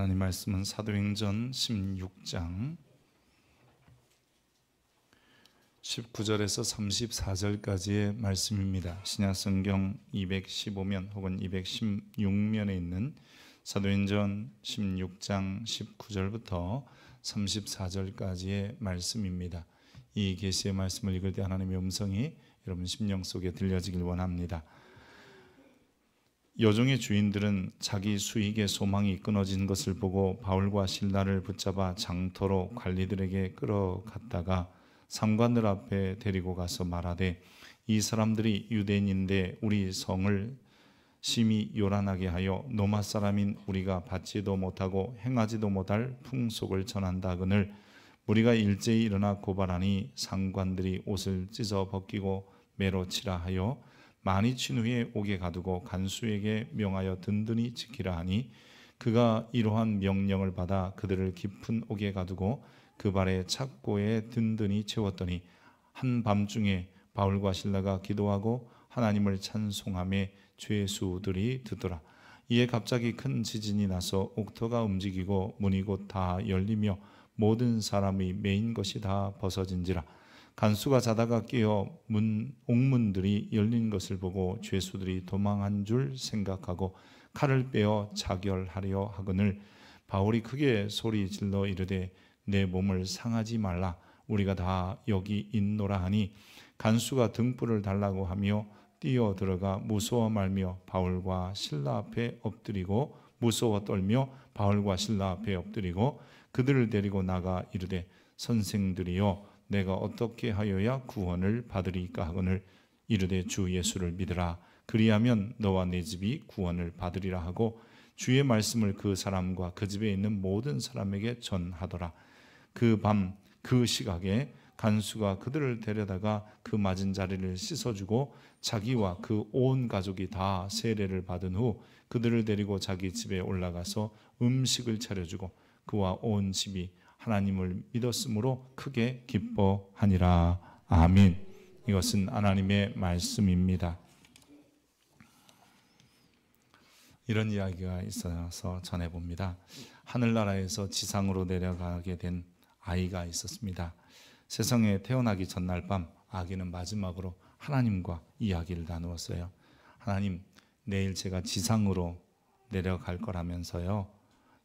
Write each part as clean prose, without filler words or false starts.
하나님 말씀은 사도행전 16장 19절에서 34절까지의 말씀입니다. 신약성경 215면 혹은 216면에 있는 사도행전 16장 19절부터 34절까지의 말씀입니다. 이 계시의 말씀을 읽을 때 하나님의 음성이 여러분 심령 속에 들려지길 원합니다. 여종의 주인들은 자기 수익의 소망이 끊어진 것을 보고 바울과 실라를 붙잡아 장터로 관리들에게 끌어갔다가 상관들 앞에 데리고 가서 말하되, 이 사람들이 유대인인데 우리 성을 심히 요란하게 하여 노마 사람인 우리가 받지도 못하고 행하지도 못할 풍속을 전한다 하거늘 우리가 일제히 일어나 고발하니 상관들이 옷을 찢어 벗기고 매로 치라 하여 많이 친 후에 옥에 가두고 간수에게 명하여 든든히 지키라 하니, 그가 이러한 명령을 받아 그들을 깊은 옥에 가두고 그 발에 착고에 든든히 채웠더니 한밤중에 바울과 실라가 기도하고 하나님을 찬송하며 죄수들이 듣더라. 이에 갑자기 큰 지진이 나서 옥터가 움직이고 문이 곧 다 열리며 모든 사람이 매인 것이 다 벗어진지라. 간수가 자다가 깨어 옥문들이 열린 것을 보고 죄수들이 도망한 줄 생각하고 칼을 빼어 자결하려 하거늘 바울이 크게 소리 질러 이르되, 내 몸을 상하지 말라, 우리가 다 여기 있노라 하니, 간수가 등불을 달라고 하며 뛰어 들어가 무서워 말며 바울과 실라 앞에 엎드리고 무서워 떨며 바울과 실라 앞에 엎드리고 그들을 데리고 나가 이르되, 선생들이여 내가 어떻게 하여야 구원을 받으리까 하거늘 이르되, 주 예수를 믿으라, 그리하면 너와 내 집이 구원을 받으리라 하고 주의 말씀을 그 사람과 그 집에 있는 모든 사람에게 전하더라. 그 밤 그 시각에 간수가 그들을 데려다가 그 맞은 자리를 씻어주고 자기와 그 온 가족이 다 세례를 받은 후 그들을 데리고 자기 집에 올라가서 음식을 차려주고 그와 온 집이 하나님을 믿었으므로 크게 기뻐하니라. 아멘. 이것은 하나님의 말씀입니다. 이런 이야기가 있어서 전해봅니다. 하늘나라에서 지상으로 내려가게 된 아이가 있었습니다. 세상에 태어나기 전날 밤 아기는 마지막으로 하나님과 이야기를 나누었어요. 하나님, 내일 제가 지상으로 내려갈 거라면서요,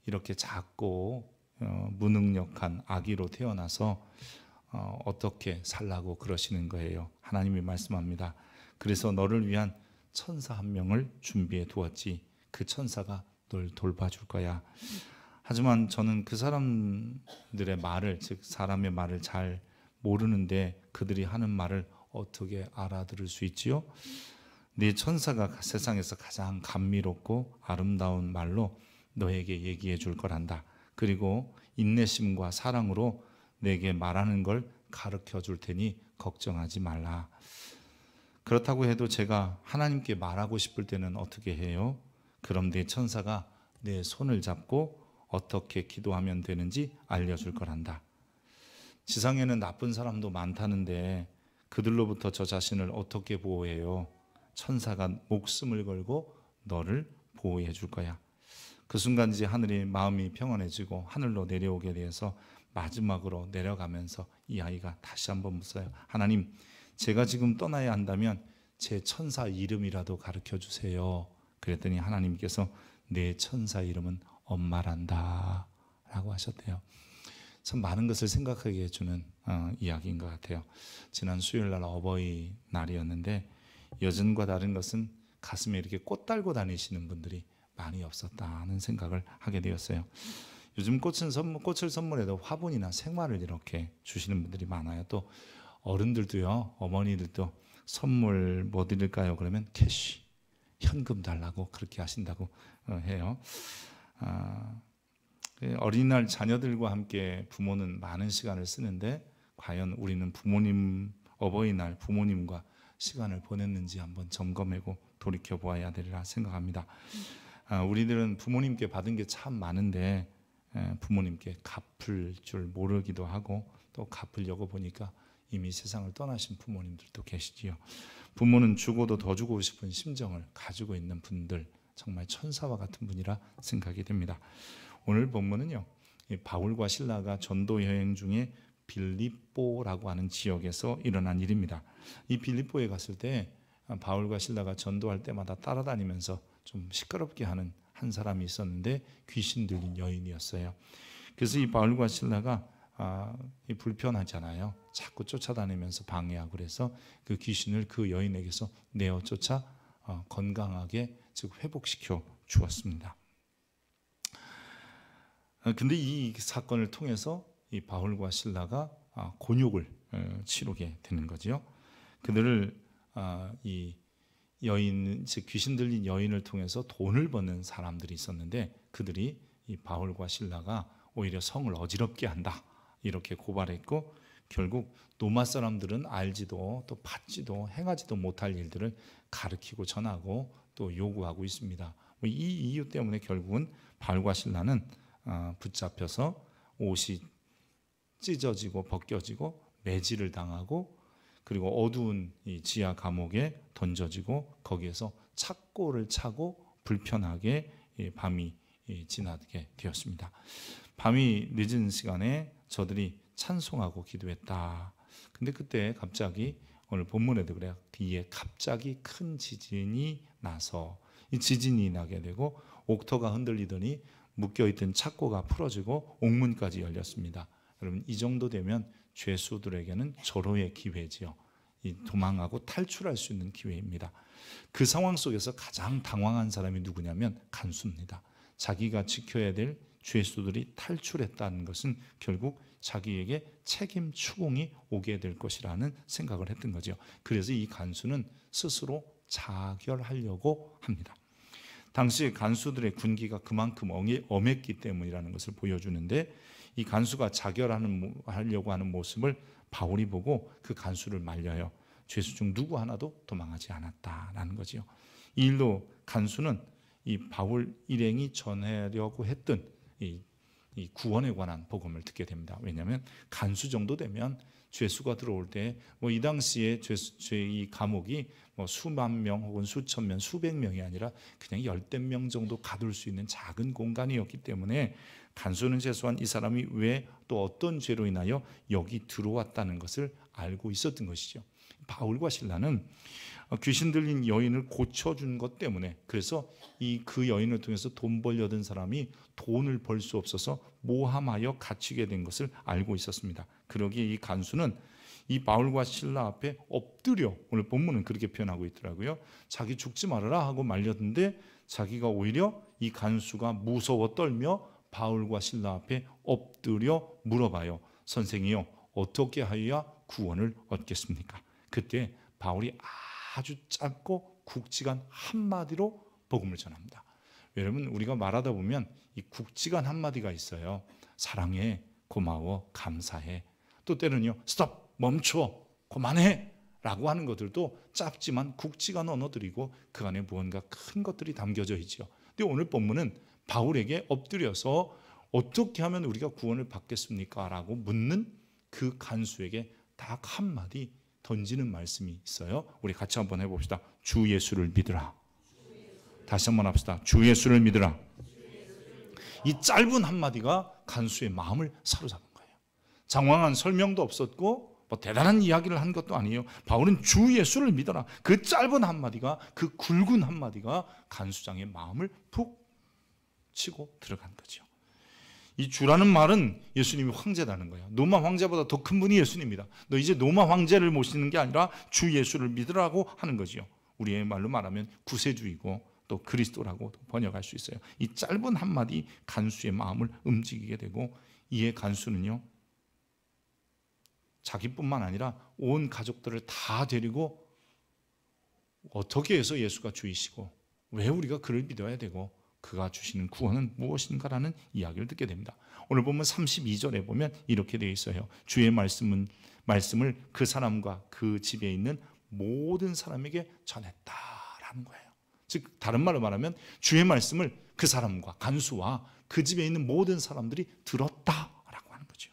이렇게 작고 무능력한 아기로 태어나서 어떻게 살라고 그러시는 거예요. 하나님이 말씀합니다. 그래서 너를 위한 천사 한 명을 준비해 두었지. 그 천사가 널 돌봐줄 거야. 하지만 저는 그 사람들의 말을, 즉 사람의 말을 잘 모르는데 그들이 하는 말을 어떻게 알아들을 수 있지요? 네 천사가 세상에서 가장 감미롭고 아름다운 말로 너에게 얘기해 줄 거란다. 그리고 인내심과 사랑으로 내게 말하는 걸 가르쳐 줄 테니 걱정하지 말라. 그렇다고 해도 제가 하나님께 말하고 싶을 때는 어떻게 해요? 그럼 내 천사가 내 손을 잡고 어떻게 기도하면 되는지 알려줄 거란다. 지상에는 나쁜 사람도 많다는데 그들로부터 저 자신을 어떻게 보호해요? 천사가 목숨을 걸고 너를 보호해 줄 거야. 그 순간 이제 하늘이 마음이 평안해지고 하늘로 내려오게 돼서 마지막으로 내려가면서 이 아이가 다시 한번 묻어요. 하나님, 제가 지금 떠나야 한다면 제 천사 이름이라도 가르쳐 주세요. 그랬더니 하나님께서 내 천사 이름은 엄마란다 라고 하셨대요. 참 많은 것을 생각하게 해주는 이야기인 것 같아요. 지난 수요일날 어버이날이었는데 여전과 다른 것은 가슴에 이렇게 꽃 달고 다니시는 분들이 많이 없었다는 생각을 하게 되었어요. 요즘 꽃을 선물해도 화분이나 생화를 이렇게 주시는 분들이 많아요. 또 어른들도요, 어머니들도 선물 뭐 드릴까요? 그러면 캐시, 현금 달라고 그렇게 하신다고 해요. 어린이날 자녀들과 함께 부모는 많은 시간을 쓰는데 과연 우리는 어버이날 부모님과 시간을 보냈는지 한번 점검하고 돌이켜 보아야 되리라 생각합니다. 우리들은 부모님께 받은 게 참 많은데 부모님께 갚을 줄 모르기도 하고 또 갚으려고 보니까 이미 세상을 떠나신 부모님들도 계시지요. 부모는 주고도 더 주고 싶은 심정을 가지고 있는 분들, 정말 천사와 같은 분이라 생각이 됩니다. 오늘 본문은요, 이 바울과 실라가 전도 여행 중에 빌립보라고 하는 지역에서 일어난 일입니다. 이 빌립보에 갔을 때 바울과 실라가 전도할 때마다 따라다니면서 좀 시끄럽게 하는 한 사람이 있었는데 귀신 들린 여인이었어요. 그래서 이 바울과 실라가 불편하잖아요. 자꾸 쫓아다니면서 방해하고, 그래서 그 귀신을 그 여인에게서 내어 쫓아 건강하게 즉 회복시켜 주었습니다. 근데 이 사건을 통해서 이 바울과 실라가 곤욕을 치르게 되는 거죠. 그들을 이 여인, 즉 귀신 들린 여인을 통해서 돈을 버는 사람들이 있었는데, 그들이 이 바울과 실라가 오히려 성을 어지럽게 한다 이렇게 고발했고, 결국 로마 사람들은 알지도 또 받지도 행하지도 못할 일들을 가르치고 전하고 또 요구하고 있습니다. 이 이유 때문에 결국은 바울과 실라는 붙잡혀서 옷이 찢어지고 벗겨지고 매질을 당하고, 그리고 어두운 이 지하 감옥에 던져지고 거기에서 착고를 차고 불편하게 밤이 지나게 되었습니다. 밤이 늦은 시간에 저들이 찬송하고 기도했다. 근데 그때 갑자기 오늘 본문에도 그래요. 뒤에 갑자기 큰 지진이 나서, 이 지진이 나게 되고 옥토가 흔들리더니 묶여있던 착고가 풀어지고 옥문까지 열렸습니다. 여러분, 이 정도 되면 죄수들에게는 절호의 기회지요. 도망하고 탈출할 수 있는 기회입니다. 그 상황 속에서 가장 당황한 사람이 누구냐면 간수입니다. 자기가 지켜야 될 죄수들이 탈출했다는 것은 결국 자기에게 책임 추궁이 오게 될 것이라는 생각을 했던 거죠. 그래서 이 간수는 스스로 자결하려고 합니다. 당시 간수들의 군기가 그만큼 엄했기 때문이라는 것을 보여주는데, 이 간수가 자결하려고 하는 모습을 바울이 보고 그 간수를 말려요. 죄수 중 누구 하나도 도망하지 않았다라는 거죠. 이 일로 간수는 이 바울 일행이 전하려고 했던 이 구원에 관한 복음을 듣게 됩니다. 왜냐하면 간수 정도 되면 죄수가 들어올 때 이 당시에 이 감옥이 수만 명 혹은 수천 명, 수백 명이 아니라 그냥 열댓 명 정도 가둘 수 있는 작은 공간이었기 때문에 간수는 최소한 이 사람이 왜 또 어떤 죄로 인하여 여기 들어왔다는 것을 알고 있었던 것이죠. 바울과 실라는 귀신 들린 여인을 고쳐준 것 때문에, 그래서 그 여인을 통해서 돈 벌려던 사람이 돈을 벌 수 없어서 모함하여 갇히게 된 것을 알고 있었습니다. 그러기에 이 간수는 이 바울과 실라 앞에 엎드려, 오늘 본문은 그렇게 표현하고 있더라고요. 자기 죽지 말아라 하고 말렸는데 자기가 오히려 이 간수가 무서워 떨며 바울과 실라 앞에 엎드려 물어봐요. 선생이요, 어떻게 하여야 구원을 얻겠습니까? 그때 바울이 아주 짧고 굵직한 한마디로 복음을 전합니다. 여러분, 우리가 말하다 보면 이 굵직한 한마디가 있어요. 사랑해, 고마워, 감사해. 또 때로는요, 스톱, 멈춰, 그만해 라고 하는 것들도 짧지만 굵직한 언어들이고 그 안에 무언가 큰 것들이 담겨져 있죠. 근데 오늘 본문은 바울에게 엎드려서 어떻게 하면 우리가 구원을 받겠습니까? 라고 묻는 그 간수에게 딱 한마디 던지는 말씀이 있어요. 우리 같이 한번 해봅시다. 주 예수를 믿으라. 다시 한번 합시다. 주 예수를 믿으라. 이 짧은 한마디가 간수의 마음을 사로잡은 거예요. 장황한 설명도 없었고 대단한 이야기를 한 것도 아니에요. 바울은 주 예수를 믿어라. 그 짧은 한마디가, 그 굵은 한마디가 간수장의 마음을 푹 치고 들어간 거죠. 이 주라는 말은 예수님이 황제라는 거예요. 로마 황제보다 더 큰 분이 예수님입니다. 너 이제 로마 황제를 모시는 게 아니라 주 예수를 믿으라고 하는 거죠. 우리의 말로 말하면 구세주이고 또 그리스도라고 번역할 수 있어요. 이 짧은 한마디 간수의 마음을 움직이게 되고, 이에 간수는요, 자기뿐만 아니라 온 가족들을 다 데리고 어떻게 해서 예수가 주이시고 왜 우리가 그를 믿어야 되고 그가 주시는 구원은 무엇인가라는 이야기를 듣게 됩니다. 오늘 보면 32절에 보면 이렇게 되어 있어요. 주의 말씀을 그 사람과 그 집에 있는 모든 사람에게 전했다라는 거예요. 즉 다른 말로 말하면 주의 말씀을 그 사람과 간수와 그 집에 있는 모든 사람들이 들었다라고 하는 거죠.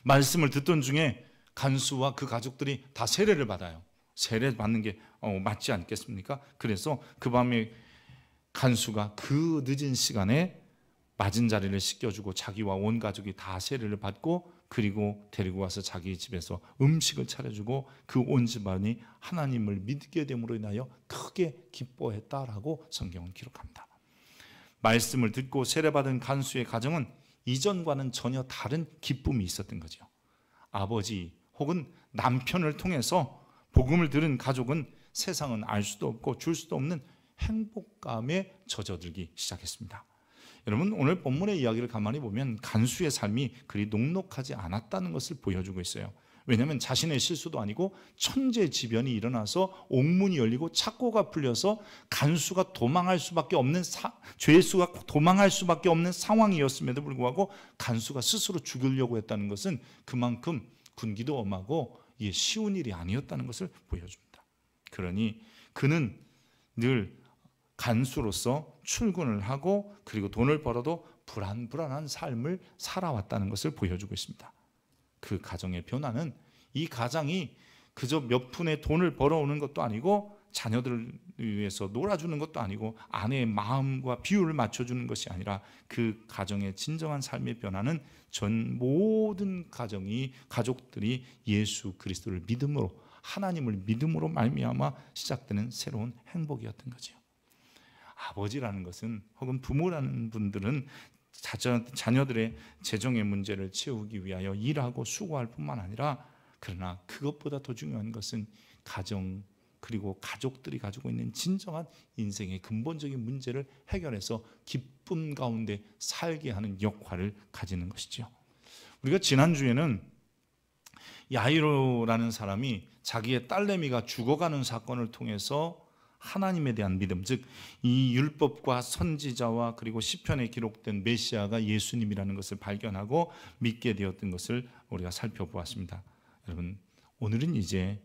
말씀을 듣던 중에 간수와 그 가족들이 다 세례를 받아요. 세례 받는 게 맞지 않겠습니까? 그래서 그 밤에 간수가 그 늦은 시간에 맞은 자리를 씻겨주고 자기와 온 가족이 다 세례를 받고 그리고 데리고 와서 자기 집에서 음식을 차려주고 그 온 집안이 하나님을 믿게 됨으로 인하여 크게 기뻐했다라고 성경은 기록합니다. 말씀을 듣고 세례받은 간수의 가정은 이전과는 전혀 다른 기쁨이 있었던 거죠. 아버지 혹은 남편을 통해서 복음을 들은 가족은 세상은 알 수도 없고 줄 수도 없는 행복감에 젖어들기 시작했습니다. 여러분, 오늘 본문의 이야기를 가만히 보면 간수의 삶이 그리 녹록하지 않았다는 것을 보여주고 있어요. 왜냐하면 자신의 실수도 아니고 천재지변이 일어나서 옥문이 열리고 착고가 풀려서 간수가 도망할 수밖에 없는 죄수가 도망할 수밖에 없는 상황이었음에도 불구하고 간수가 스스로 죽이려고 했다는 것은 그만큼 군기도 엄하고 이게 쉬운 일이 아니었다는 것을 보여줍니다. 그러니 그는 늘 간수로서 출근을 하고 그리고 돈을 벌어도 불안불안한 삶을 살아왔다는 것을 보여주고 있습니다. 그 가정의 변화는 이 가장이 그저 몇 푼의 돈을 벌어오는 것도 아니고 자녀들을 위해서 놀아주는 것도 아니고 아내의 마음과 비율을 맞춰주는 것이 아니라 그 가정의 진정한 삶의 변화는 전 모든 가족들이 예수 그리스도를 믿음으로 하나님을 믿음으로 말미암아 시작되는 새로운 행복이었던 거죠. 아버지라는 것은 혹은 부모라는 분들은 자녀들의 재정의 문제를 채우기 위하여 일하고 수고할 뿐만 아니라 그러나 그것보다 더 중요한 것은 가정 그리고 가족들이 가지고 있는 진정한 인생의 근본적인 문제를 해결해서 기쁨 가운데 살게 하는 역할을 가지는 것이죠. 우리가 지난주에는 야이로라는 사람이 자기의 딸내미가 죽어가는 사건을 통해서 하나님에 대한 믿음, 즉 이 율법과 선지자와 그리고 시편에 기록된 메시아가 예수님이라는 것을 발견하고 믿게 되었던 것을 우리가 살펴보았습니다. 여러분, 오늘은 이제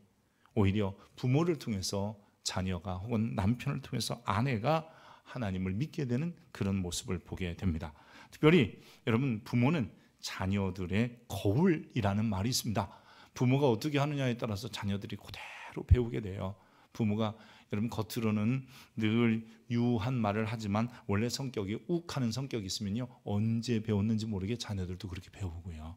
오히려 부모를 통해서 자녀가 혹은 남편을 통해서 아내가 하나님을 믿게 되는 그런 모습을 보게 됩니다. 특별히 여러분, 부모는 자녀들의 거울이라는 말이 있습니다. 부모가 어떻게 하느냐에 따라서 자녀들이 그대로 배우게 돼요. 부모가 여러분 겉으로는 늘 유한 말을 하지만 원래 성격이 욱하는 성격이 있으면요, 언제 배웠는지 모르게 자녀들도 그렇게 배우고요.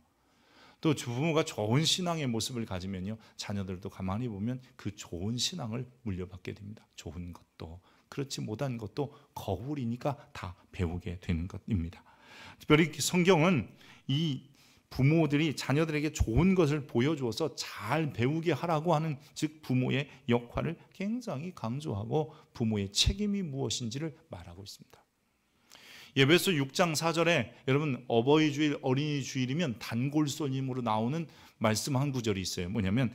또 부모가 좋은 신앙의 모습을 가지면요, 자녀들도 가만히 보면 그 좋은 신앙을 물려받게 됩니다. 좋은 것도 그렇지 못한 것도 거울이니까 다 배우게 되는 것입니다. 특별히 성경은 이 부모들이 자녀들에게 좋은 것을 보여주어서 잘 배우게 하라고 하는, 즉 부모의 역할을 굉장히 강조하고 부모의 책임이 무엇인지를 말하고 있습니다. 에베소 6장 4절에 여러분 어버이 주일, 어린이 주일이면 단골손님으로 나오는 말씀 한 구절이 있어요. 뭐냐면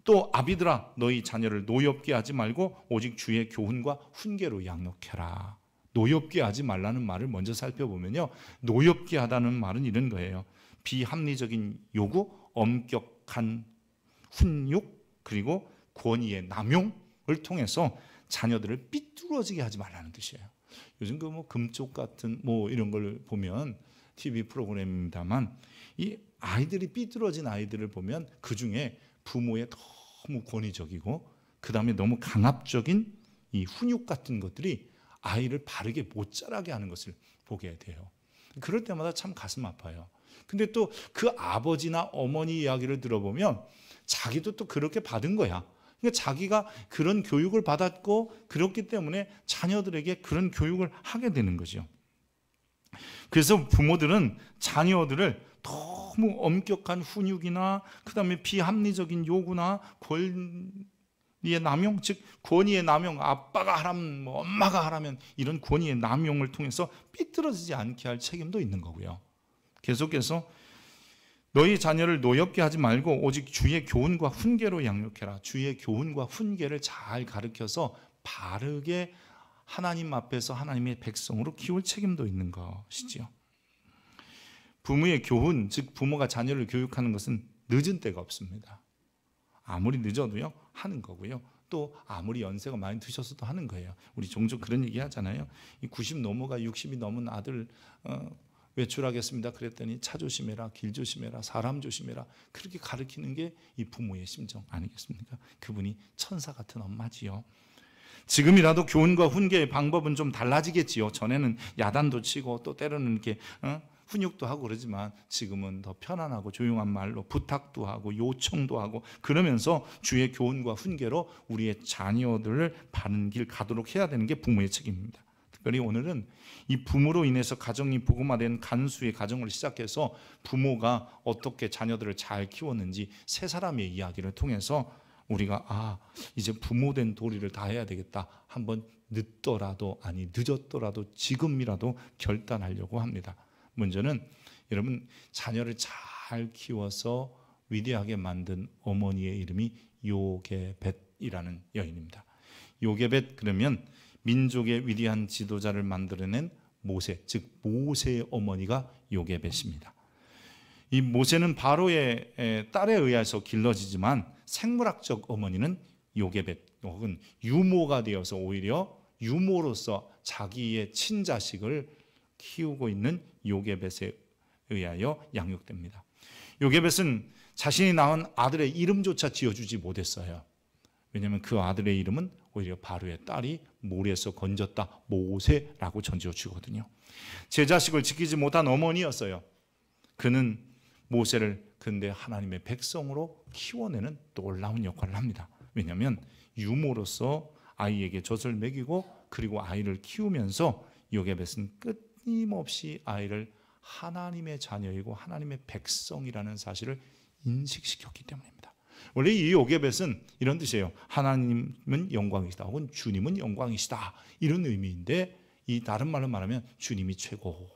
또 아비들아 너희 자녀를 노엽게 하지 말고 오직 주의 교훈과 훈계로 양육해라. 노엽게 하지 말라는 말을 먼저 살펴보면요, 노엽게 하다는 말은 이런 거예요. 비합리적인 요구, 엄격한 훈육, 그리고 권위의 남용을 통해서 자녀들을 삐뚤어지게 하지 말라는 뜻이에요. 요즘 그 금쪽 같은 이런 걸 보면 TV 프로그램입니다만 이 아이들이 삐뚤어진 아이들을 보면 그 중에 부모의 너무 권위적이고 그 다음에 너무 강압적인 이 훈육 같은 것들이 아이를 바르게 못 자라게 하는 것을 보게 돼요. 그럴 때마다 참 가슴 아파요. 근데 또 그 아버지나 어머니 이야기를 들어보면 자기도 또 그렇게 받은 거야. 그러니까 자기가 그런 교육을 받았고 그렇기 때문에 자녀들에게 그런 교육을 하게 되는 거죠. 그래서 부모들은 자녀들을 너무 엄격한 훈육이나 그다음에 비합리적인 요구나 권위의 남용, 즉 권위의 남용, 아빠가 하라면 엄마가 하라면 이런 권위의 남용을 통해서 삐뚤어지지 않게 할 책임도 있는 거고요. 계속해서 너희 자녀를 노엽게 하지 말고 오직 주의 교훈과 훈계로 양육해라. 주의 교훈과 훈계를 잘 가르쳐서 바르게 하나님 앞에서 하나님의 백성으로 키울 책임도 있는 것이지요. 부모의 교훈, 즉 부모가 자녀를 교육하는 것은 늦은 때가 없습니다. 아무리 늦어도요 하는 거고요. 또 아무리 연세가 많이 드셔서도 하는 거예요. 우리 종종 그런 얘기 하잖아요. 90 넘어가 60이 넘은 아들 외출하겠습니다. 그랬더니 차 조심해라, 길 조심해라, 사람 조심해라. 그렇게 가르치는 게 이 부모의 심정 아니겠습니까? 그분이 천사 같은 엄마지요. 지금이라도 교훈과 훈계의 방법은 좀 달라지겠지요. 전에는 야단도 치고 또 때로는 이렇게 훈육도 하고 그러지만 지금은 더 편안하고 조용한 말로 부탁도 하고 요청도 하고 그러면서 주의 교훈과 훈계로 우리의 자녀들을 바른 길 가도록 해야 되는 게 부모의 책임입니다. 특별히 오늘은 이 부모로 인해서 가정이 복음화된 간수의 가정을 시작해서 부모가 어떻게 자녀들을 잘 키웠는지 세 사람의 이야기를 통해서 우리가 이제 부모된 도리를 다해야 되겠다. 한번 늦었더라도 지금이라도 결단하려고 합니다. 먼저는 여러분 자녀를 잘 키워서 위대하게 만든 어머니의 이름이 요게벳이라는 여인입니다. 요게벳 그러면 민족의 위대한 지도자를 만들어낸 모세, 즉 모세의 어머니가 요게벳입니다. 이 모세는 바로의 딸에 의해서 길러지지만 생물학적 어머니는 요게벳 혹은 유모가 되어서 오히려 유모로서 자기의 친자식을 키우고 있는 요게벳에 의하여 양육됩니다. 요게벳은 자신이 낳은 아들의 이름조차 지어주지 못했어요. 왜냐하면 그 아들의 이름은 오히려 바로의 딸이 모래에서 건졌다 모세라고 전지어주거든요. 제 자식을 지키지 못한 어머니였어요. 그는 모세를 근데 하나님의 백성으로 키워내는 놀라운 역할을 합니다. 왜냐하면 유모로서 아이에게 젖을 먹이고 그리고 아이를 키우면서 요게벳은 끊임없이 아이를 하나님의 자녀이고 하나님의 백성이라는 사실을 인식시켰기 때문입니다. 원래 이 요게벳은 이런 뜻이에요. 하나님은 영광이시다 혹은 주님은 영광이시다 이런 의미인데 이 다른 말로 말하면 주님이 최고,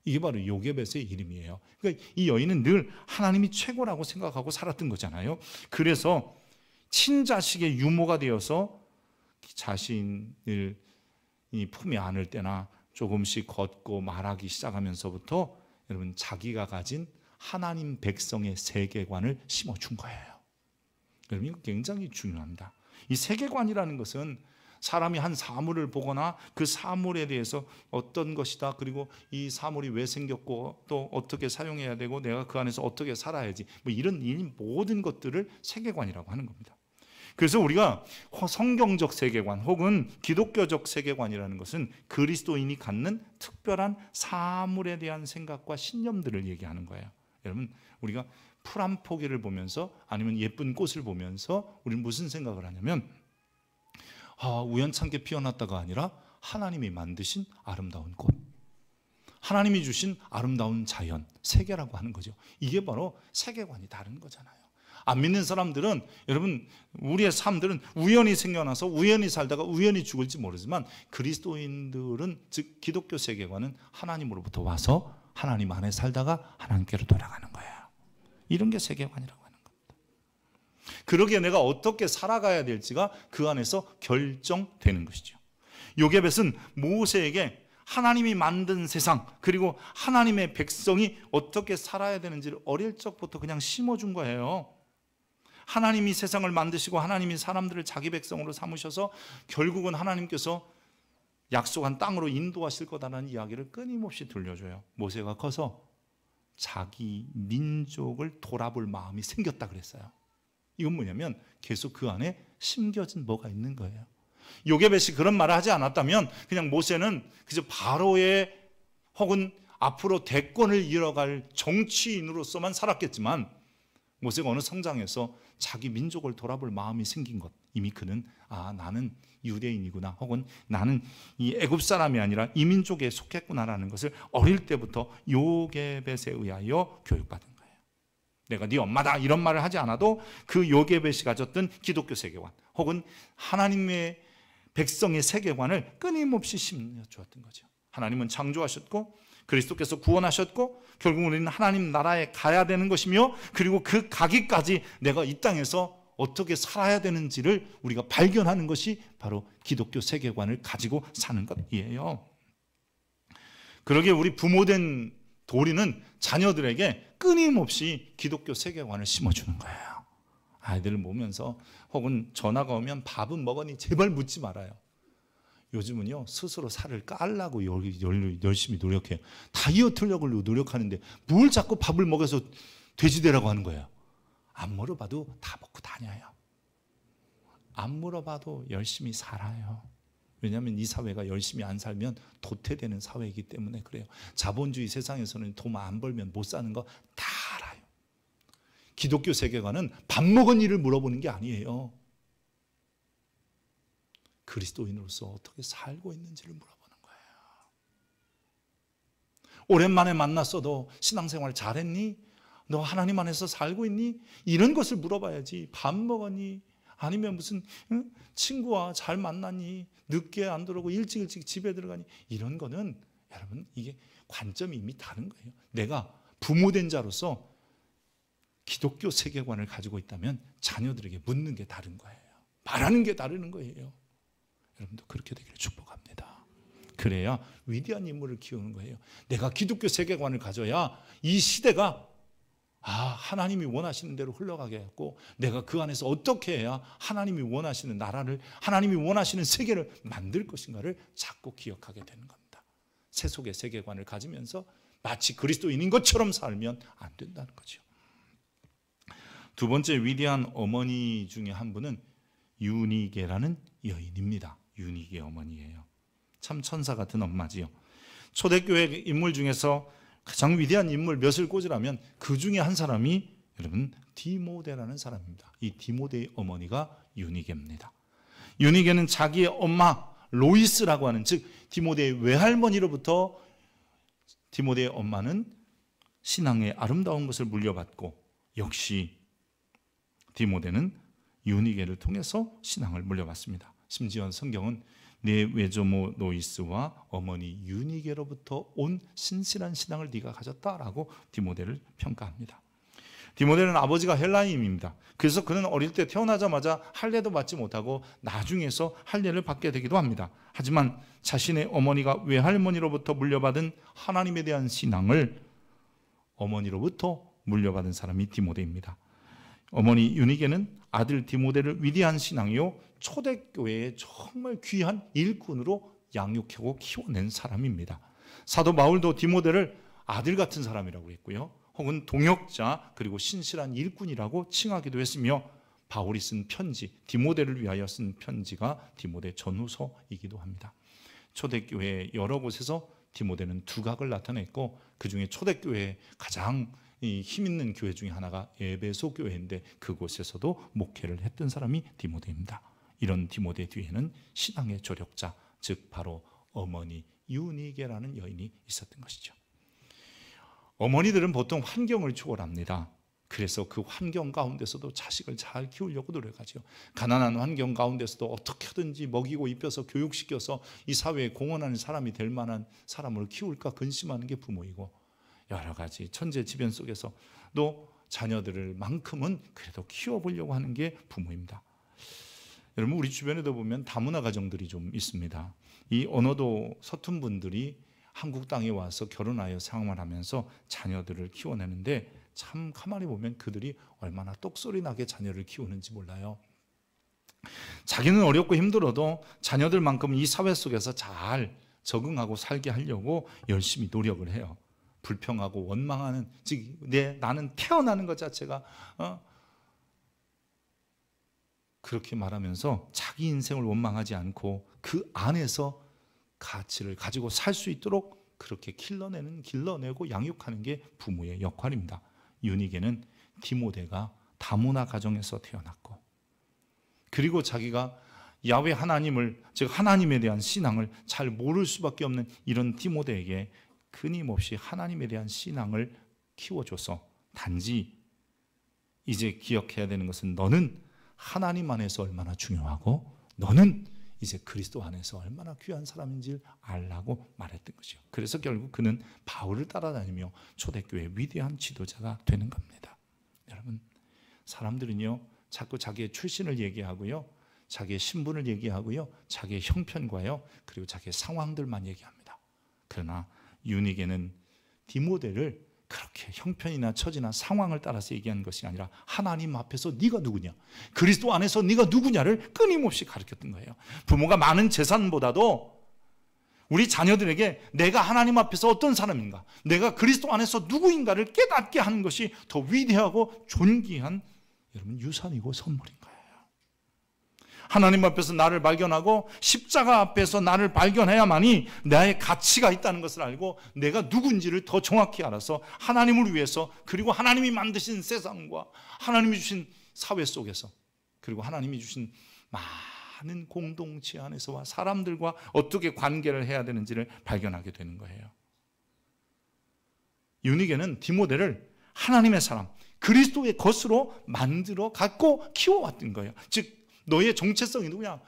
이게 바로 요게벳의 이름이에요. 그러니까 이 여인은 늘 하나님이 최고라고 생각하고 살았던 거잖아요. 그래서 친자식의 유모가 되어서 자신을 품에 안을 때나 조금씩 걷고 말하기 시작하면서부터 여러분 자기가 가진 하나님 백성의 세계관을 심어준 거예요. 여러분 이거 굉장히 중요합니다. 이 세계관이라는 것은 사람이 한 사물을 보거나 그 사물에 대해서 어떤 것이다, 그리고 이 사물이 왜 생겼고 또 어떻게 사용해야 되고 내가 그 안에서 어떻게 살아야지, 뭐 이런 이 모든 것들을 세계관이라고 하는 겁니다. 그래서 우리가 성경적 세계관 혹은 기독교적 세계관이라는 것은 그리스도인이 갖는 특별한 사물에 대한 생각과 신념들을 얘기하는 거예요. 여러분 우리가 풀 한 포기를 보면서 아니면 예쁜 꽃을 보면서 우리는 무슨 생각을 하냐면 우연찮게 피어났다가 아니라 하나님이 만드신 아름다운 꽃, 하나님이 주신 아름다운 자연, 세계라고 하는 거죠. 이게 바로 세계관이 다른 거잖아요. 안 믿는 사람들은 여러분 우리의 삶들은 우연히 생겨나서 우연히 살다가 우연히 죽을지 모르지만 그리스도인들은 즉 기독교 세계관은 하나님으로부터 와서 하나님 안에 살다가 하나님께로 돌아가는 거예요. 이런 게 세계관이라고 하는 겁니다. 그러기에 내가 어떻게 살아가야 될지가 그 안에서 결정되는 것이죠. 요게벳은 모세에게 하나님이 만든 세상 그리고 하나님의 백성이 어떻게 살아야 되는지를 어릴 적부터 그냥 심어준 거예요. 하나님이 세상을 만드시고 하나님이 사람들을 자기 백성으로 삼으셔서 결국은 하나님께서 약속한 땅으로 인도하실 거다라는 이야기를 끊임없이 들려줘요. 모세가 커서 자기 민족을 돌아볼 마음이 생겼다 그랬어요. 이건 뭐냐면 계속 그 안에 심겨진 뭐가 있는 거예요. 요게벳이 그런 말을 하지 않았다면 그냥 모세는 그저 바로의 혹은 앞으로 대권을 이어갈 정치인으로서만 살았겠지만 모세가 어느 성장에서 자기 민족을 돌아볼 마음이 생긴 것, 이미 그는 나는 유대인이구나 혹은 나는 이 애굽 사람이 아니라 이 민족에 속했구나라는 것을 어릴 때부터 요게벳에 의하여 교육받은 거예요. 내가 네 엄마다 이런 말을 하지 않아도 그 요게벳이 가졌던 기독교 세계관 혹은 하나님의 백성의 세계관을 끊임없이 심어주었던 거죠. 하나님은 창조하셨고 그리스도께서 구원하셨고 결국 우리는 하나님 나라에 가야 되는 것이며 그리고 그 가기까지 내가 이 땅에서 어떻게 살아야 되는지를 우리가 발견하는 것이 바로 기독교 세계관을 가지고 사는 것이에요. 그러기에 우리 부모된 도리는 자녀들에게 끊임없이 기독교 세계관을 심어주는 거예요. 아이들을 보면서 혹은 전화가 오면 밥은 먹었니? 제발 묻지 말아요. 요즘은요 스스로 살을 깔라고 열심히 노력해요. 다이어트력을 노력하는데 뭘 자꾸 밥을 먹여서 돼지되라고 하는 거예요. 안 물어봐도 다 먹고 다녀요. 안 물어봐도 열심히 살아요. 왜냐하면 이 사회가 열심히 안 살면 도태되는 사회이기 때문에 그래요. 자본주의 세상에서는 돈 안 벌면 못 사는 거 다 알아요. 기독교 세계관은 밥 먹은 일을 물어보는 게 아니에요. 그리스도인으로서 어떻게 살고 있는지를 물어보는 거예요. 오랜만에 만났어도 신앙생활 잘했니? 너 하나님 안에서 살고 있니? 이런 것을 물어봐야지. 밥 먹었니? 아니면 무슨 친구와 잘 만났니? 늦게 안 들어오고 일찍 집에 들어가니? 이런 거는 여러분 이게 관점이 이미 다른 거예요. 내가 부모된 자로서 기독교 세계관을 가지고 있다면 자녀들에게 묻는 게 다른 거예요. 말하는 게 다른 거예요. 여러분도 그렇게 되기를 축복합니다. 그래야 위대한 인물을 키우는 거예요. 내가 기독교 세계관을 가져야 이 시대가 하나님이 원하시는 대로 흘러가게 했고, 내가 그 안에서 어떻게 해야 하나님이 원하시는 나라를, 하나님이 원하시는 세계를 만들 것인가를 자꾸 기억하게 되는 겁니다. 세속의 세계관을 가지면서 마치 그리스도인인 것처럼 살면 안 된다는 거죠. 두 번째 위대한 어머니 중에 한 분은 유니게라는 여인입니다. 유니게 어머니예요. 참 천사 같은 엄마지요. 초대교회 인물 중에서 가장 위대한 인물 몇을 꽂으라면 그 중에 한 사람이 여러분 디모데라는 사람입니다. 이 디모데의 어머니가 유니게입니다. 유니게는 자기의 엄마 로이스라고 하는, 즉 디모데의 외할머니로부터 디모데의 엄마는 신앙의 아름다운 것을 물려받고, 역시 디모데는 유니게를 통해서 신앙을 물려받습니다. 심지어 성경은 내 외조모 로이스와 어머니 유니게로부터 온 신실한 신앙을 네가 가졌다라고 디모데를 평가합니다. 디모데는 아버지가 헬라인입니다. 그래서 그는 어릴 때 태어나자마자 할례도 받지 못하고 나중에서 할례를 받게 되기도 합니다. 하지만 자신의 어머니가 외할머니로부터 물려받은 하나님에 대한 신앙을 어머니로부터 물려받은 사람이 디모데입니다. 어머니 유니게는 아들 디모데를 위대한 신앙이요 초대교회의 정말 귀한 일꾼으로 양육하고 키워낸 사람입니다. 사도 바울도 디모데를 아들 같은 사람이라고 했고요, 혹은 동역자 그리고 신실한 일꾼이라고 칭하기도 했으며, 바울이 쓴 편지, 디모데를 위하여 쓴 편지가 디모데 전후서이기도 합니다. 초대교회 여러 곳에서 디모데는 두각을 나타냈고, 그 중에 초대교회의 가장 힘 있는 교회 중에 하나가 에베소 교회인데 그곳에서도 목회를 했던 사람이 디모데입니다. 이런 디모데 뒤에는 신앙의 조력자, 즉 바로 어머니 유니게라는 여인이 있었던 것이죠. 어머니들은 보통 환경을 초월합니다. 그래서 그 환경 가운데서도 자식을 잘 키우려고 노력하죠. 가난한 환경 가운데서도 어떻게든지 먹이고 입혀서 교육시켜서 이 사회에 공헌하는 사람이 될 만한 사람으로 키울까 근심하는 게 부모이고, 여러 가지 천재지변 속에서도 자녀들을 만큼은 그래도 키워보려고 하는 게 부모입니다. 여러분, 우리 주변에도 보면 다문화 가정들이 좀 있습니다. 이 언어도 서툰 분들이 한국 땅에 와서 결혼하여 생활하면서 자녀들을 키워내는데, 참 가만히 보면 그들이 얼마나 똑소리 나게 자녀를 키우는지 몰라요. 자기는 어렵고 힘들어도 자녀들만큼 이 사회 속에서 잘 적응하고 살게 하려고 열심히 노력을 해요. 불평하고 원망하는, 즉 나는 태어나는 것 자체가 그렇게 말하면서 자기 인생을 원망하지 않고 그 안에서 가치를 가지고 살 수 있도록 그렇게 길러내고 양육하는 게 부모의 역할입니다. 유니게는 디모데가 다문화 가정에서 태어났고, 그리고 자기가 야훼 하나님을, 즉 하나님에 대한 신앙을 잘 모를 수밖에 없는 이런 디모데에게 끊임없이 하나님에 대한 신앙을 키워줘서, 단지 이제 기억해야 되는 것은 너는 하나님 안에서 얼마나 중요하고 너는 이제 그리스도 안에서 얼마나 귀한 사람인지를 알라고 말했던 것이요. 그래서 결국 그는 바울을 따라다니며 초대교회의 위대한 지도자가 되는 겁니다. 여러분, 사람들은요 자꾸 자기의 출신을 얘기하고요, 자기의 신분을 얘기하고요, 자기의 형편과요, 그리고 자기의 상황들만 얘기합니다. 그러나 유니게는 디모데를 그렇게 형편이나 처지나 상황을 따라서 얘기하는 것이 아니라 하나님 앞에서 네가 누구냐, 그리스도 안에서 네가 누구냐를 끊임없이 가르쳤던 거예요. 부모가 많은 재산보다도 우리 자녀들에게 내가 하나님 앞에서 어떤 사람인가, 내가 그리스도 안에서 누구인가를 깨닫게 하는 것이 더 위대하고 존귀한 여러분 유산이고 선물인 거예요. 하나님 앞에서 나를 발견하고 십자가 앞에서 나를 발견해야만이 나의 가치가 있다는 것을 알고 내가 누군지를 더 정확히 알아서 하나님을 위해서, 그리고 하나님이 만드신 세상과 하나님이 주신 사회 속에서, 그리고 하나님이 주신 많은 공동체 안에서와 사람들과 어떻게 관계를 해야 되는지를 발견하게 되는 거예요. 유니게는 디모데를 하나님의 사람, 그리스도의 것으로 만들어 갖고 키워왔던 거예요. 즉 너의 정체성이 누구냐?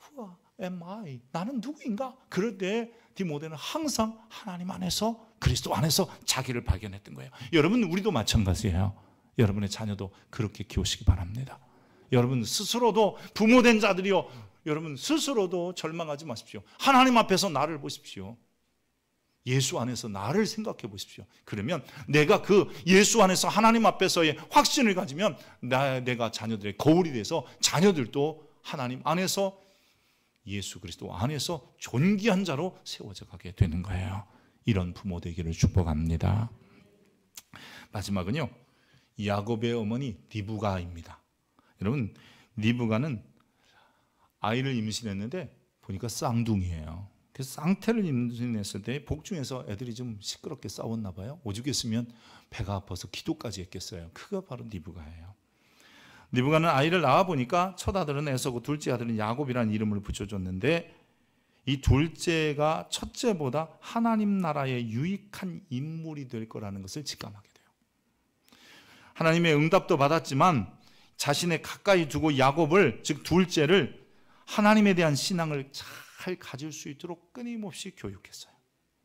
Who am I? 나는 누구인가? 그럴 때 디모데는 항상 하나님 안에서, 그리스도 안에서 자기를 발견했던 거예요. 여러분, 우리도 마찬가지예요. 여러분의 자녀도 그렇게 키우시기 바랍니다. 여러분 스스로도, 부모된 자들이요, 여러분 스스로도 절망하지 마십시오. 하나님 앞에서 나를 보십시오. 예수 안에서 나를 생각해 보십시오. 그러면 내가 그 예수 안에서 하나님 앞에서의 확신을 가지면 내가 자녀들의 거울이 돼서 자녀들도 하나님 안에서, 예수 그리스도 안에서 존귀한 자로 세워져 가게 되는 거예요. 이런 부모 되기를 축복합니다. 마지막은요, 야곱의 어머니 리브가입니다. 여러분, 리브가는 아이를 임신했는데 보니까 쌍둥이에요. 그래서 쌍태를 임신했을 때 복중에서 애들이 좀 시끄럽게 싸웠나 봐요. 오죽했으면 배가 아파서 기도까지 했겠어요. 그가 바로 리브가예요. 리브가는 아이를 낳아보니까 첫 아들은 에서고 둘째 아들은 야곱이라는 이름을 붙여줬는데, 이 둘째가 첫째보다 하나님 나라의 유익한 인물이 될 거라는 것을 직감하게 돼요. 하나님의 응답도 받았지만 자신의 가까이 두고 야곱을, 즉 둘째를, 하나님에 대한 신앙을 잘 가질 수 있도록 끊임없이 교육했어요.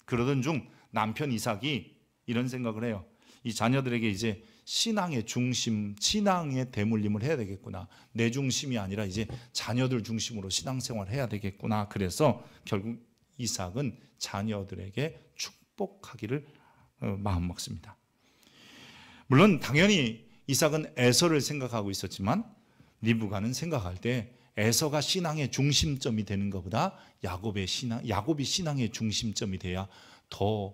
그러던 중 남편 이삭이 이런 생각을 해요. 이 자녀들에게 이제 신앙의 중심, 신앙의 대물림을 해야 되겠구나. 내 중심이 아니라 이제 자녀들 중심으로 신앙생활을 해야 되겠구나. 그래서 결국 이삭은 자녀들에게 축복하기를 마음먹습니다. 물론 당연히 이삭은 에서를 생각하고 있었지만 리브가는 생각할 때 에서가 신앙의 중심점이 되는 것보다 야곱이 신앙의 중심점이 돼야 더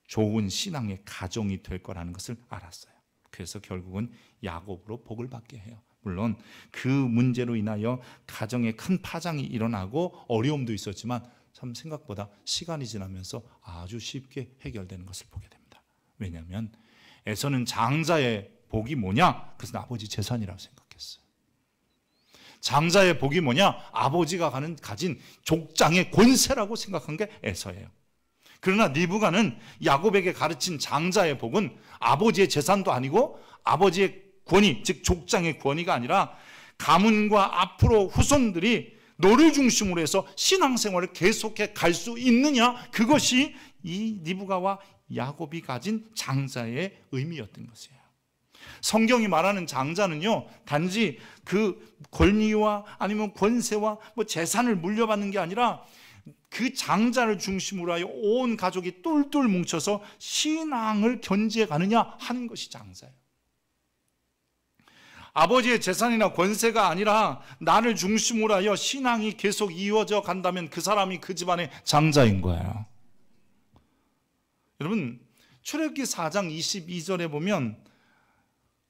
좋은 신앙의 가정이 될 거라는 것을 알았어요. 그래서 결국은 야곱으로 복을 받게 해요. 물론 그 문제로 인하여 가정에 큰 파장이 일어나고 어려움도 있었지만 참 생각보다 시간이 지나면서 아주 쉽게 해결되는 것을 보게 됩니다. 왜냐하면 에서는 장자의 복이 뭐냐? 그것은 아버지 재산이라고 생각했어요. 장자의 복이 뭐냐? 아버지가 가진 족장의 권세라고 생각한 게 에서예요. 그러나 리브가는 야곱에게 가르친 장자의 복은 아버지의 재산도 아니고 아버지의 권위, 즉 족장의 권위가 아니라 가문과 앞으로 후손들이 너를 중심으로 해서 신앙생활을 계속해 갈 수 있느냐, 그것이 이 리브가와 야곱이 가진 장자의 의미였던 것이에요. 성경이 말하는 장자는요, 단지 그 권위와 아니면 권세와 재산을 물려받는 게 아니라 그 장자를 중심으로 하여 온 가족이 똘똘 뭉쳐서 신앙을 견지해 가느냐 하는 것이 장자예요. 아버지의 재산이나 권세가 아니라 나를 중심으로 하여 신앙이 계속 이어져 간다면 그 사람이 그 집안의 장자인 거예요. 여러분, 출애굽기 4장 22절에 보면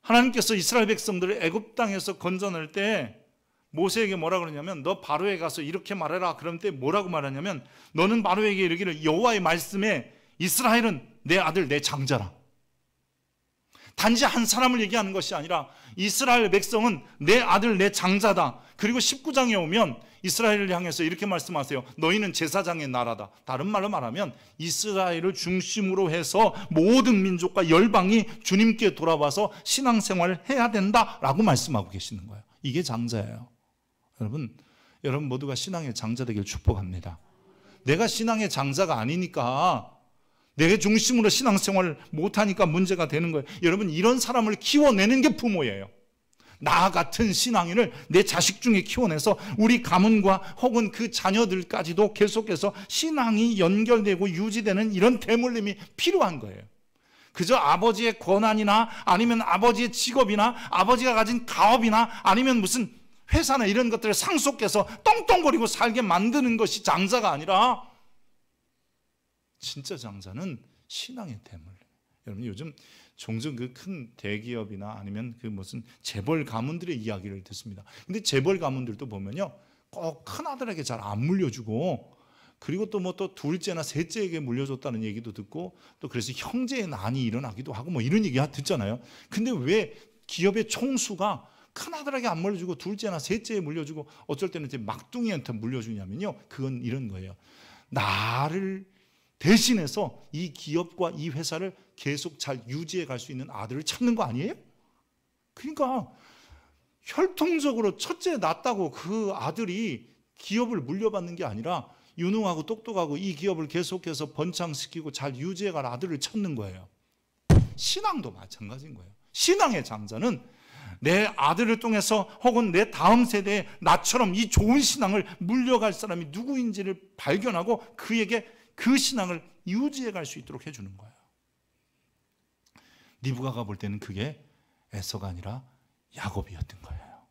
하나님께서 이스라엘 백성들을 애굽 땅에서 건져낼 때 모세에게 뭐라 그러냐면, 너 바로에 가서 이렇게 말해라. 그럴 때 뭐라고 말하냐면, 너는 바로에게 이르기를 여호와의 말씀에 이스라엘은 내 아들 내 장자라. 단지 한 사람을 얘기하는 것이 아니라 이스라엘 백성은 내 아들 내 장자다. 그리고 19장에 오면 이스라엘을 향해서 이렇게 말씀하세요. 너희는 제사장의 나라다. 다른 말로 말하면 이스라엘을 중심으로 해서 모든 민족과 열방이 주님께 돌아와서 신앙생활을 해야 된다라고 말씀하고 계시는 거예요. 이게 장자예요. 여러분 모두가 신앙의 장자 되길 축복합니다. 내가 신앙의 장자가 아니니까, 내 중심으로 신앙생활을 못하니까 문제가 되는 거예요. 여러분, 이런 사람을 키워내는 게 부모예요. 나 같은 신앙인을 내 자식 중에 키워내서 우리 가문과 혹은 그 자녀들까지도 계속해서 신앙이 연결되고 유지되는 이런 대물림이 필요한 거예요. 그저 아버지의 권한이나 아니면 아버지의 직업이나 아버지가 가진 가업이나 아니면 무슨 회사나 이런 것들을 상속해서 떵떵거리고 살게 만드는 것이 장자가 아니라, 진짜 장자는 신앙의 대물림. 여러분 요즘 종종 그 큰 대기업이나 아니면 그 무슨 재벌 가문들의 이야기를 듣습니다. 근데 재벌 가문들도 보면요, 꼭 큰 아들에게 잘 안 물려주고, 그리고 또 뭐 또 둘째나 셋째에게 물려줬다는 얘기도 듣고, 또 그래서 형제의 난이 일어나기도 하고 뭐 이런 얘기 듣잖아요. 근데 왜 기업의 총수가 큰 아들에게 안 물려주고 둘째나 셋째에 물려주고 어쩔 때는 이제 막둥이한테 물려주냐면요, 그건 이런 거예요. 나를 대신해서 이 기업과 이 회사를 계속 잘 유지해 갈 수 있는 아들을 찾는 거 아니에요? 그러니까 혈통적으로 첫째 낳았다고 그 아들이 기업을 물려받는 게 아니라 유능하고 똑똑하고 이 기업을 계속해서 번창시키고 잘 유지해 갈 아들을 찾는 거예요. 신앙도 마찬가지인 거예요. 신앙의 장자는 내 아들을 통해서 혹은 내 다음 세대에 나처럼 이 좋은 신앙을 물려갈 사람이 누구인지를 발견하고 그에게 그 신앙을 유지해 갈 수 있도록 해주는 거예요. 리브가가 볼 때는 그게 에서가 아니라 야곱이었던 거예요.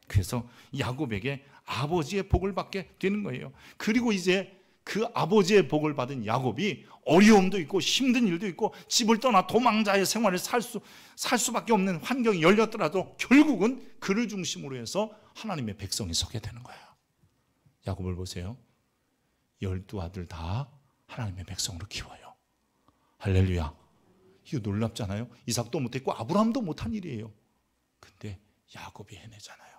그래서 야곱에게 아버지의 복을 받게 되는 거예요. 그리고 이제 그 아버지의 복을 받은 야곱이 어려움도 있고 힘든 일도 있고 집을 떠나 도망자의 생활을 살 수밖에 없는 환경이 열렸더라도 결국은 그를 중심으로 해서 하나님의 백성이 서게 되는 거예요. 야곱을 보세요. 12아들 다 하나님의 백성으로 키워요. 할렐루야. 이거 놀랍잖아요. 이삭도 못했고 아브라함도 못한 일이에요. 근데 야곱이 해내잖아요.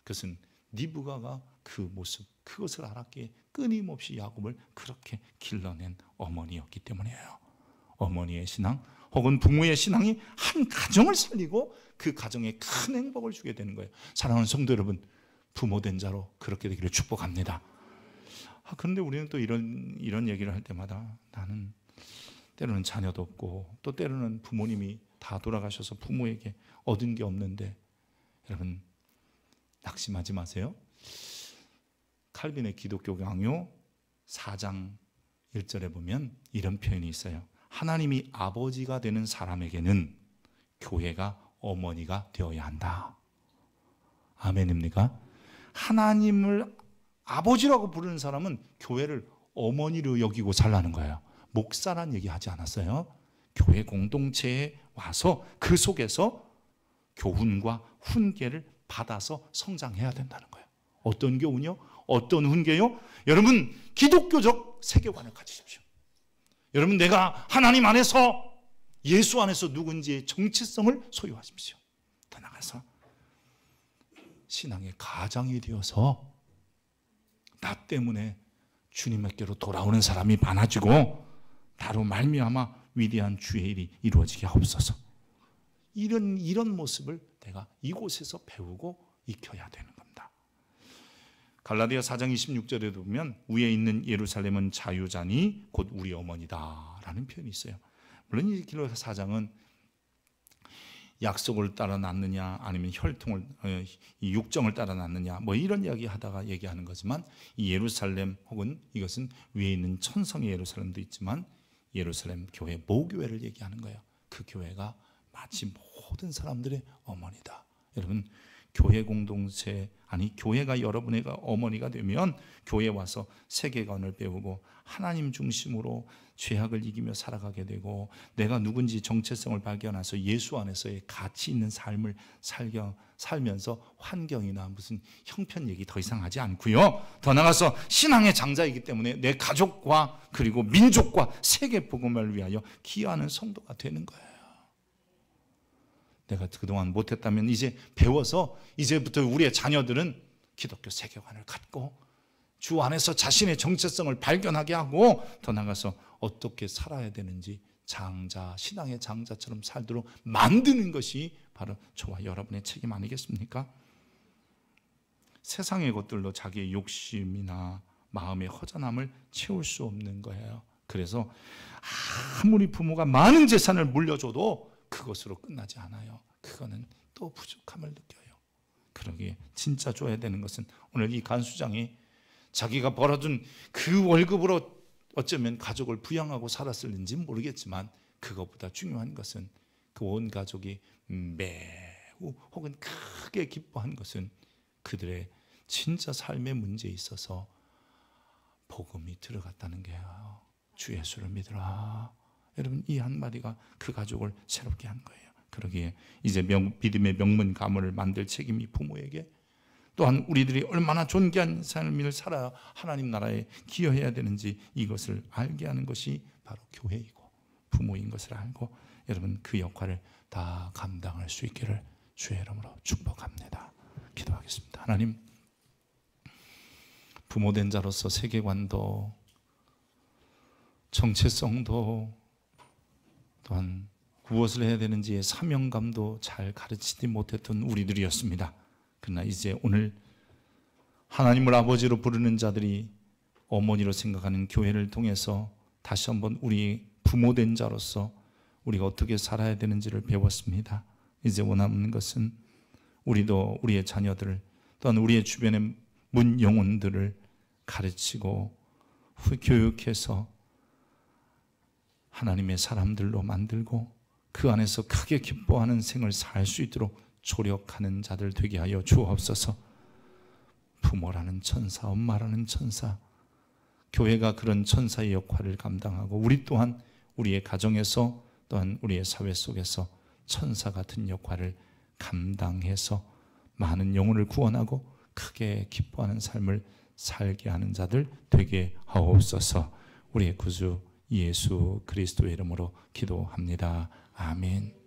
그것은 리브가가 그 모습, 그것을 알았기에 끊임없이 야곱을 그렇게 길러낸 어머니였기 때문이에요. 어머니의 신앙 혹은 부모의 신앙이 한 가정을 살리고 그 가정에 큰 행복을 주게 되는 거예요. 사랑하는 성도 여러분, 부모된 자로 그렇게 되기를 축복합니다. 그런데 우리는 또 이런 얘기를 할 때마다 나는 때로는 자녀도 없고 또 때로는 부모님이 다 돌아가셔서 부모에게 얻은 게 없는데, 여러분 낙심하지 마세요. 칼빈의 기독교 강요 4장 1절에 보면 이런 표현이 있어요. 하나님이 아버지가 되는 사람에게는 교회가 어머니가 되어야 한다. 아멘입니까? 하나님을 아버지라고 부르는 사람은 교회를 어머니로 여기고 살라는 거예요. 목사란 얘기 하지 않았어요. 교회 공동체에 와서 그 속에서 교훈과 훈계를 받아서 성장해야 된다는 거예요. 어떤 교훈이요? 어떤 훈계요? 여러분 기독교적 세계관을 가지십시오. 여러분 내가 하나님 안에서 예수 안에서 누군지의 정체성을 소유하십시오. 더 나가서 신앙의 가장이 되어서 나 때문에 주님에게로 돌아오는 사람이 많아지고 나로 말미암아 위대한 주의 일이 이루어지게 하옵소서. 이런 모습을 내가 이곳에서 배우고 익혀야 되는 겁니다. 갈라디아 4장 26절에 보면 위에 있는 예루살렘은 자유자니 곧 우리 어머니다 라는 표현이 있어요. 물론 이 길로사 4장은 약속을 따라 낳느냐 아니면 이 육정을 따라 낳느냐 뭐 이런 이야기 하다가 얘기하는 거지만, 이 예루살렘 혹은 이것은 위에 있는 천성의 예루살렘도 있지만 예루살렘 교회 모교회를 얘기하는 거예요. 그 교회가 마치 모든 사람들의 어머니다. 여러분 교회 공동체 교회가 여러분의 어머니가 되면 교회에 와서 세계관을 배우고 하나님 중심으로 죄악을 이기며 살아가게 되고 내가 누군지 정체성을 발견해서 예수 안에서의 가치 있는 삶을 살면서 환경이나 무슨 형편 얘기 더 이상 하지 않고요. 더 나아가서 신앙의 장자이기 때문에 내 가족과 그리고 민족과 세계 복음을 위하여 기여하는 성도가 되는 거예요. 내가 그동안 못했다면 이제 배워서 이제부터 우리의 자녀들은 기독교 세계관을 갖고 주 안에서 자신의 정체성을 발견하게 하고 더 나아가서 어떻게 살아야 되는지 신앙의 장자처럼 살도록 만드는 것이 바로 저와 여러분의 책임 아니겠습니까? 세상의 것들로 자기의 욕심이나 마음의 허전함을 채울 수 없는 거예요. 그래서 아무리 부모가 많은 재산을 물려줘도 그것으로 끝나지 않아요. 그거는 또 부족함을 느껴요. 그러기에 진짜 줘야 되는 것은 오늘 이 간수장이 자기가 벌어둔 그 월급으로 어쩌면 가족을 부양하고 살았을는지 모르겠지만 그것보다 중요한 것은 그 온 가족이 매우 혹은 크게 기뻐한 것은 그들의 진짜 삶의 문제에 있어서 복음이 들어갔다는 게요. 주 예수를 믿으라. 여러분, 이 한마디가 그 가족을 새롭게 한 거예요. 그러기에 이제 믿음의 명문 가문을 만들 책임이 부모에게, 또한 우리들이 얼마나 존귀한 삶을 살아야 하나님 나라에 기여해야 되는지 이것을 알게 하는 것이 바로 교회이고 부모인 것을 알고, 여러분 그 역할을 다 감당할 수 있기를 주의 이름으로 축복합니다. 기도하겠습니다. 하나님, 부모된 자로서 세계관도 정체성도 또한 무엇을 해야 되는지의 사명감도 잘 가르치지 못했던 우리들이었습니다. 그러나 이제 오늘 하나님을 아버지로 부르는 자들이 어머니로 생각하는 교회를 통해서 다시 한번 우리 부모된 자로서 우리가 어떻게 살아야 되는지를 배웠습니다. 이제 원하는 것은 우리도 우리의 자녀들을, 또한 우리의 주변의 문 영혼들을 가르치고 교육해서 하나님의 사람들로 만들고 그 안에서 크게 기뻐하는 생을 살 수 있도록 조력하는 자들 되게 하여 주옵소서. 부모라는 천사, 엄마라는 천사, 교회가 그런 천사의 역할을 감당하고 우리 또한 우리의 가정에서 또한 우리의 사회 속에서 천사 같은 역할을 감당해서 많은 영혼을 구원하고 크게 기뻐하는 삶을 살게 하는 자들 되게 하옵소서. 우리의 구주 예수 그리스도의 이름으로 기도합니다. 아멘.